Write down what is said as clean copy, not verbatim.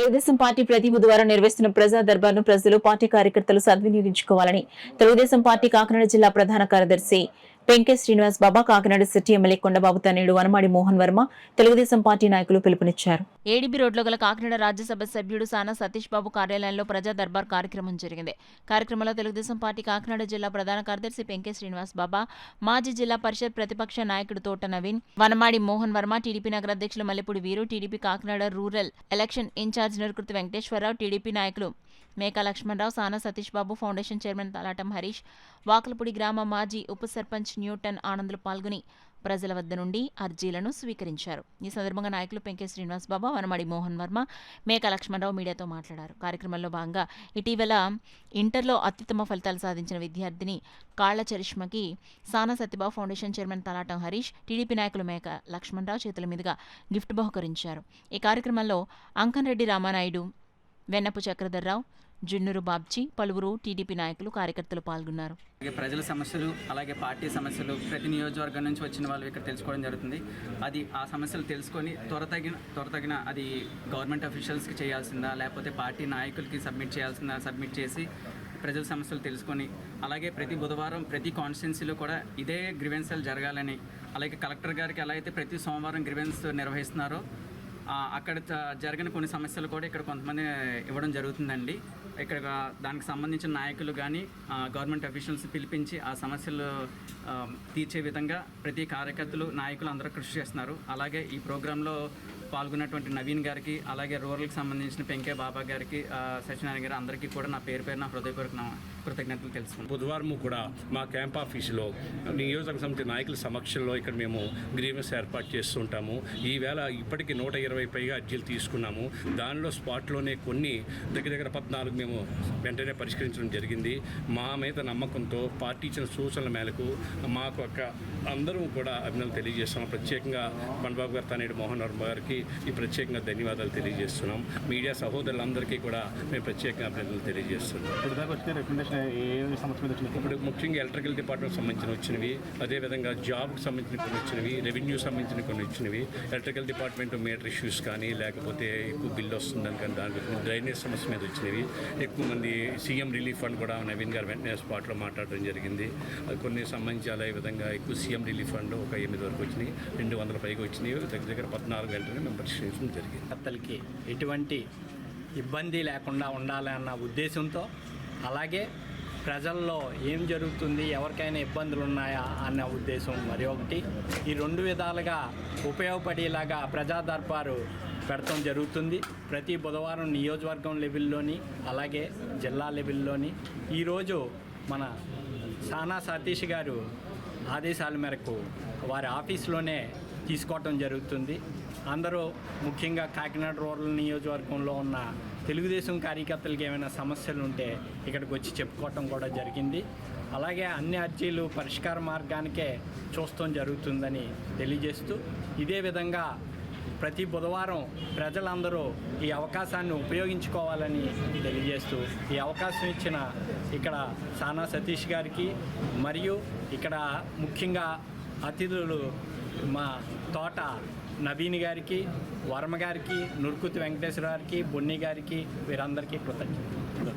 Telugu Desam party ప్రతి బుధవారం నిర్వహిస్తున్న ప్రజా దర్బార్ను ప్రజలు పార్టీ కార్యకర్తలు సద్వినియోగించుకోవాలని తెలుగుదేశం పార్టీ కాకినాడ జిల్లా ప్రధాన కార్యదర్శి పెంకే శ్రీనివాస్ బాబా, కాకినాడ సిటీ ఎమ్మెల్యే కొండబాబు తనయుడు వనమాడి మోహన్ వర్మ, తెలుగుదేశం పార్టీ నాయకులు పిలుపునిచ్చారు. ఏడీబీ రోడ్లో గల కాకినాడ రాజ్యసభ సభ్యుడు సానా సతీష్ బాబు కార్యాలయంలో ప్రజా దర్బార్ కార్యక్రమం జరిగింది. కార్యక్రమంలో తెలుగుదేశం పార్టీ కాకినాడ జిల్లా ప్రధాన కార్యదర్శి పెంకే శ్రీనివాస్ బాబా, మాజీ జిల్లా పరిషత్ ప్రతిపక్ష నాయకుడు తోట నవీన్, వనమాడి మోహన్ వర్మ, టీడీపీ నగర అధ్యక్షులు Mallepudi Veeru, TDP Kakinada rural election in charge Nirukruthi Venkateswararao, TDP నాయకులు మేకా లక్ష్మణరావు, సానా సతీష్ బాబు, ఫౌండేషన్ చైర్మన్ తలాటం హరీష్, వాకలపూడి గ్రామ మాజీ ఉప సర్పంచ్ న్యూటన్ ఆనందులు పాల్గొని ప్రజల వద్ద నుండి అర్జీలను స్వీకరించారు. ఈ సందర్భంగా నాయకులు పెంకే శ్రీనివాస్ బాబా, వనమాడి మోహన్ వర్మ, మేకా లక్ష్మణరావు మీడియాతో మాట్లాడారు. కార్యక్రమంలో భాగంగా ఇటీవల ఇంటర్లో అత్యుత్తమ ఫలితాలు సాధించిన విద్యార్థిని కాళ్ల చరిష్మకి సానా Satyababu foundation chairman Talatam Harish, TDP నాయకులు మేకా లక్ష్మణరావు చేతుల మీదుగా గిఫ్ట్ బహుకరించారు. ఈ కార్యక్రమంలో అంకన్రెడ్డి రామానాయుడు, వెన్నపు చక్రధర్రావు, జున్నూరు బాబ్జీ, పలువురు టీడీపీ నాయకులు కార్యకర్తలు పాల్గొన్నారు. ప్రజల సమస్యలు అలాగే పార్టీ సమస్యలు ప్రతి నియోజకవర్గం నుంచి వచ్చిన వాళ్ళు ఇక్కడ తెలుసుకోవడం జరుగుతుంది. అది ఆ సమస్యలు తెలుసుకొని త్వరతగిన అది గవర్నమెంట్ అఫీషియల్స్కి చేయాల్సిందా లేకపోతే పార్టీ నాయకులకి సబ్మిట్ చేసి ప్రజల సమస్యలు తెలుసుకొని అలాగే ప్రతి బుధవారం ప్రతి కాన్స్టిట్యున్సీలో కూడా ఇదే గ్రివెన్స్లు జరగాలని, అలాగే కలెక్టర్ గారికి ఎలా అయితే ప్రతి సోమవారం గ్రివెన్స్ నిర్వహిస్తున్నారో అక్కడ జరిగిన కొన్ని సమస్యలు కూడా ఇక్కడ కొంతమంది ఇవ్వడం జరుగుతుందండి. ఇక్కడ దానికి సంబంధించిన నాయకులు కానీ గవర్నమెంట్ అఫీషియల్స్ పిలిపించి ఆ సమస్యలు తీర్చే విధంగా ప్రతి కార్యకర్తలు నాయకులు అందరూ కృషి చేస్తున్నారు. అలాగే ఈ ప్రోగ్రాంలో పాల్గొన్నటువంటి నవీన్ గారికి, అలాగే రూరల్కి సంబంధించిన పెంకే బాబా గారికి, సత్యనారాయణ గారు అందరికీ కూడా నా పేరు నా హృదయపూర్వక కృతజ్ఞతలు తెలుసుకున్నాను. బుధవారం కూడా మా క్యాంప్ ఆఫీసులో నియోజక సమితి నాయకుల సమక్షంలో ఇక్కడ మేము గ్రీవెన్స్ ఏర్పాటు చేస్తుంటాము. ఈవేళ ఇప్పటికీ 120 పైగా అర్జీలు తీసుకున్నాము. దానిలో స్పాట్లోనే కొన్ని దగ్గర 14 మేము వెంటనే పరిష్కరించడం జరిగింది. మా మీద నమ్మకంతో పార్టీ ఇచ్చిన సూచనల మేరకు మాకు అందరూ కూడా అభినందనలు తెలియజేస్తున్నాం. ప్రత్యేకంగా కొండబాబు గారు, తనయుడు మోహన్ వర్మ గారికి ఈ ప్రత్యేకంగా ధన్యవాదాలు తెలియజేస్తున్నాం. మీడియా సహోదరులందరికీ కూడా మేము ప్రత్యేకంగా అభినందనలు తెలియజేస్తున్నాం. ఇప్పుడు ముఖ్యంగా ఎలక్ట్రికల్ డిపార్ట్మెంట్ సంబంధించిన వచ్చినవి, అదేవిధంగా జాబ్కి సంబంధించిన కొన్ని వచ్చినవి, రెవెన్యూ సంబంధించిన కొన్ని వచ్చినవి, ఎలక్ట్రికల్ డిపార్ట్మెంట్ మీటర్ ఇష్యూస్ కానీ లేకపోతే ఎక్కువ బిల్లు వస్తుందని కానీ దాని గురించి డ్రైనేజ్ సమస్య మీద వచ్చినవి. ఎక్కువ మంది సీఎం రిలీఫ్ ఫండ్ కూడా నవీన్ గారు వెంటనే స్పాట్లో మాట్లాడడం జరిగింది. అది కొన్ని సంబంధించి అదే విధంగా ఎక్కువ సీఎం రిలీఫ్ ఫండ్ ఒక 8 వరకు వచ్చినాయి, 200 పైగా వచ్చినాయి. దగ్గర 14 గంటలు మేము పరిశీలించడం జరిగింది. కర్తలకి ఎటువంటి ఇబ్బంది లేకుండా ఉండాలన్న ఉద్దేశంతో, అలాగే ప్రజల్లో ఏం జరుగుతుంది, ఎవరికైనా ఇబ్బందులు ఉన్నాయా అన్న ఉద్దేశం మరి ఒకటి, ఈ 2 విధాలుగా ఉపయోగపడేలాగా ప్రజా దర్బారు పెడతాం జరుగుతుంది. ప్రతి బుధవారం నియోజకవర్గం లెవెల్లోని అలాగే జిల్లా లెవెల్లోని. ఈరోజు మన సానా సతీష్ గారు ఆదేశాల మేరకు వారి ఆఫీస్లోనే తీసుకోవటం జరుగుతుంది. అందరూ ముఖ్యంగా కాకినాడ రూరల్ నియోజకవర్గంలో ఉన్న తెలుగుదేశం కార్యకర్తలకు ఏమైనా సమస్యలు ఉంటే ఇక్కడికి వచ్చి చెప్పుకోవటం కూడా జరిగింది. అలాగే అన్ని అర్జీలు పరిష్కార మార్గానికే చూడటం జరుగుతుందని తెలియజేస్తూ, ఇదే విధంగా ప్రతి బుధవారం ప్రజలందరూ ఈ అవకాశాన్ని ఉపయోగించుకోవాలని తెలియజేస్తూ, ఈ అవకాశం ఇచ్చిన ఇక్కడ సానా సతీష్ గారికి మరియు ఇక్కడ ముఖ్యంగా అతిథులు మా తోట నవీన్ గారికి, వర్మ గారికి, నురుకుతి వెంకటేశ్వర గారికి, బొన్ని గారికి, వీరందరికీ కృతజ్ఞతలు.